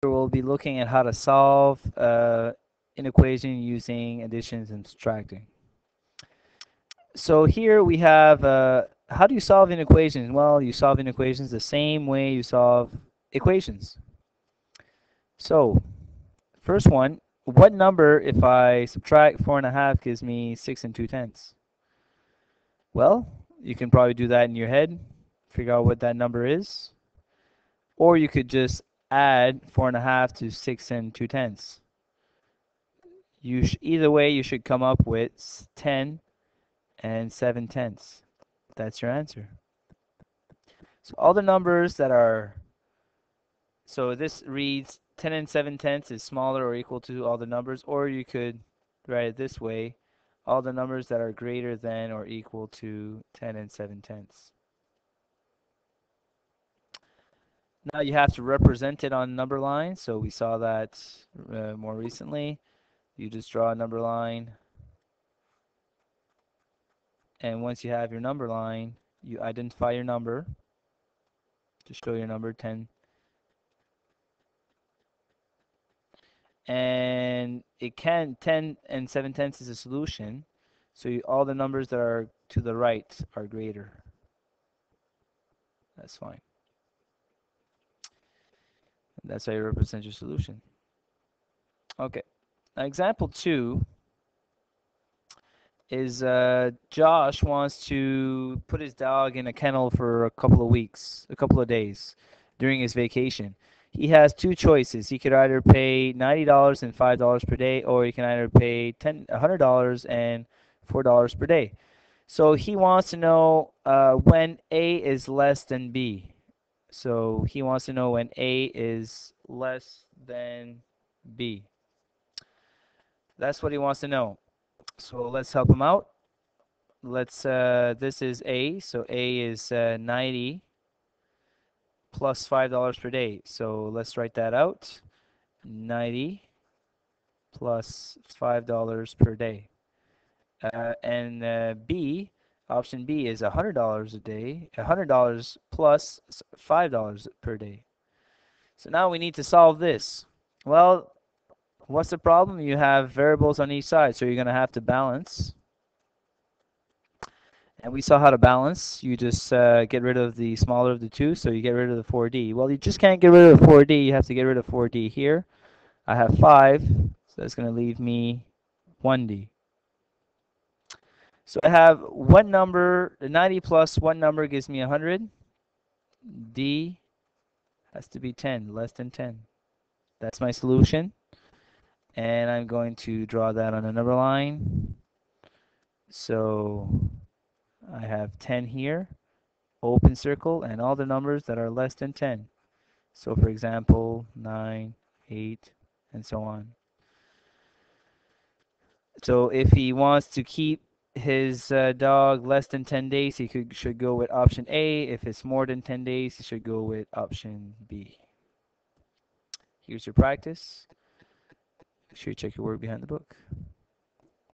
we'll be looking at how to solve an equation using additions and subtracting. So here we have how do you solve an equation? Well, you solve an equations the same way you solve equations. So first one, what number if I subtract 4.5 gives me 6 2/10? Well, you can probably do that in your head, figure out what that number is, or you could just add 4.5 to 6 2/10. Either way, you should come up with 10 and 7/10. That's your answer. So all the numbers that are, so this reads 10 and 7/10 is smaller or equal to all the numbers, or you could write it this way, all the numbers that are greater than or equal to 10 and 7/10. Now you have to represent it on number line. So we saw that more recently. You just draw a number line, and once you have your number line, you identify your number to show your number 10. And it can 10 and 7/10 is a solution. So all the numbers that are to the right are greater. That's fine. That's how you represent your solution. Okay. Now, example 2 is Josh wants to put his dog in a kennel for a couple of weeks, a couple of days during his vacation. He has two choices. He could either pay $90 and $5 per day, or he can either pay $100 and $4 per day. So he wants to know when A is less than B. So he wants to know when A is less than B. That's what he wants to know. So let's help him out. This is A, so A is 90 plus $5 per day. So let's write that out. 90 plus $5 per day. And option B is $100 a day, $100 plus $5 per day. So now we need to solve this. Well, what's the problem? You have variables on each side, so you're going to have to balance. And we saw how to balance. You just get rid of the smaller of the two, so you get rid of the 4D. Well, you just can't get rid of the 4D. You have to get rid of 4D here. I have 5, so that's going to leave me 1D. So I have what number, the 90 plus what number gives me 100? D has to be 10, less than 10. That's my solution. And I'm going to draw that on a number line. So I have 10 here, open circle, and all the numbers that are less than 10. So for example, 9, 8, and so on. So if he wants to keep his dog less than 10 days, he should go with option A. If it's more than 10 days, he should go with option B. Here's your practice. Make sure you check your work behind the book.